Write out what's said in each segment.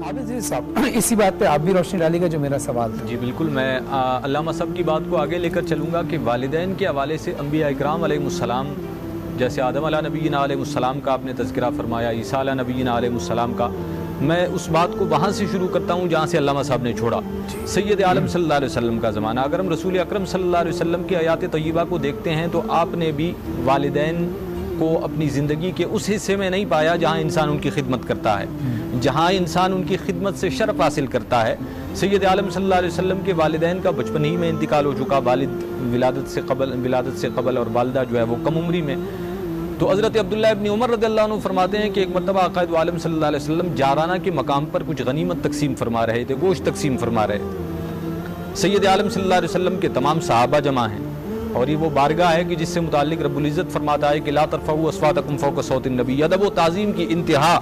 عابد عزیز صاحب اسی بات پہ آپ بھی روشنی ڈالی گا جو میرا سوال تھا۔ جی بالکل، میں علامہ صاحب کی بات کو آگے لے کر چلوں گا کہ والدین کے حوالے سے انبیاء اکرام علیہ السلام، جیسے آدم علیہ نبینا علیہ السلام کا آپ نے تذکرہ فرمایا، عیسیٰ علیہ نبینا علیہ السلام کا، میں اس بات کو وہاں سے شروع کرتا ہوں جہاں سے علامہ صاحب نے چھوڑا، سید عالم صلی اللہ علیہ وسلم کا زمانہ۔ اگر ہم رسول اکرم صلی اللہ علیہ وسلم کی آیات طیبہ کو دیکھتے ہیں تو آپ نے بھی والدین کو اپنی زندگی کے اس حصے میں نہیں پایا جہاں انسان ان کی خدمت کرتا ہے، جہاں انسان ان کی خدمت سے شرف حاصل کرتا ہے۔ سید عالم صلی اللہ علیہ وسلم کے والدین کا بچپن ہی میں انتقال ہو چکا، والد ولادت سے قبل اور والدہ جو ہے وہ کم عمری میں۔ تو حضرت عبداللہ ابن عمر رضی اللہ عنہ فرماتے ہیں کہ ایک مرتبہ عقائد عالم صلی اللہ علیہ وسلم جارانہ کے مقام پر کچھ غنیمت تقسیم فرما رہے تھے، گوشت تقسیم فرما رہے تھے۔ سید عالم صلی اللہ علیہ وسلم کے تمام صحابہ جمع ہیں، اور یہ وہ بارگاہ ہے کہ جس سے متعلق رب العزت فرماتا ہے کہ لا ترفعوا اصواتکم فوق صوت النبی، ادب و تعظیم کی انتہا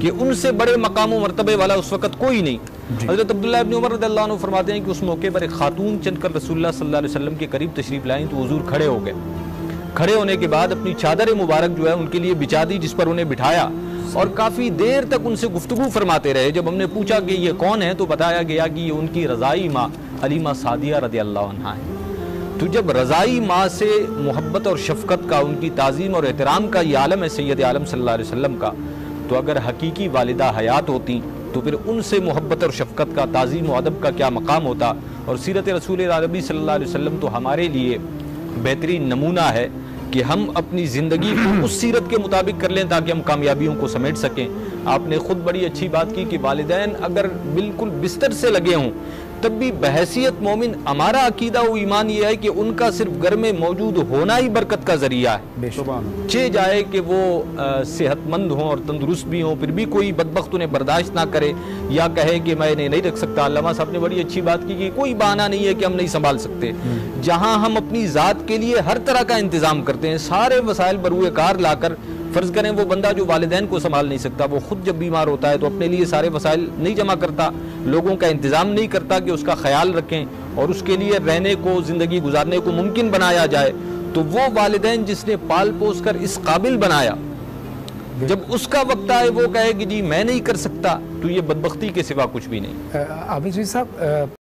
کہ ان سے بڑے مقام و مرتبے والا اس وقت کوئی نہیں۔ حضرت عبداللہ ابن عمر رضی اللہ عنہ فرماتے ہیں کہ اس موقع پر ایک خاتون چل کر رسول اللہ صلی اللہ علیہ وسلم کے قریب تشریف لائیں تو حضور کھڑے ہو گئے۔ کھڑے ہونے کے بعد اپنی چادر مبارک جو ہے ان کے لیے بچھا دی، جس پر انہیں بٹھایا، اور کافی دیر تک ان سے گفتگو فرماتے رہے۔ جب ہم نے پوچھا کہ یہ کون ہے تو بتایا گیا کہ یہ ان کی رضائی ماں حلیمہ سعدیہ رضی اللہ عنہا ہے۔ تو جب رضائی ماں سے محبت اور شفقت کا، ان کی تعظیم اور احترام کا یہ عالم ہے سید عالم صلی اللہ علیہ وسلم کا، تو اگر حقیقی والدہ حیات ہوتی تو پھر ان سے محبت اور شفقت کا، تعظیم و ادب کا کیا مقام ہوتا۔ اور سیرت رسول عربی صلی اللہ علیہ وسلم تو ہمارے لیے بہترین نمونہ ہے کہ ہم اپنی زندگی کو اس سیرت کے مطابق کر لیں تاکہ ہم کامیابیوں کو سمیٹ سکیں۔ آپ نے خود بڑی اچھی بات کی کہ والدین اگر بالکل بستر سے لگے ہوں تب بھی بحیثیت مومن ہمارا عقیدہ و ایمان یہ ہے کہ ان کا صرف گھر میں موجود ہونا ہی برکت کا ذریعہ ہے۔ چہ جائے کہ وہ صحت مند ہوں اور تندرست بھی ہوں، پھر بھی کوئی بدبخت انہیں برداشت نہ کرے یا کہے کہ میں انہیں نہیں رکھ سکتا۔ علامہ صاحب نے بڑی اچھی بات کی کہ کوئی بہانہ نہیں ہے کہ ہم نہیں سنبھال سکتے۔ جہاں ہم اپنی ذات کے لیے ہر طرح کا انتظام کرتے ہیں، سارے وسائل بروئے کار لا کر، فرض کریں وہ بندہ جو والدین کو سنبھال نہیں سکتا، وہ خود جب بیمار ہوتا ہے تو اپنے لیے سارے وسائل نہیں جمع کرتا، لوگوں کا انتظام نہیں کرتا کہ اس کا خیال رکھیں اور اس کے لیے رہنے کو، زندگی گزارنے کو ممکن بنایا جائے، تو وہ والدین جس نے پال پوس کر اس قابل بنایا، جب اس کا وقت آئے وہ کہے کہ جی میں نہیں کر سکتا، تو یہ بدبختی کے سوا کچھ بھی نہیں۔ عابد عزیز صاحب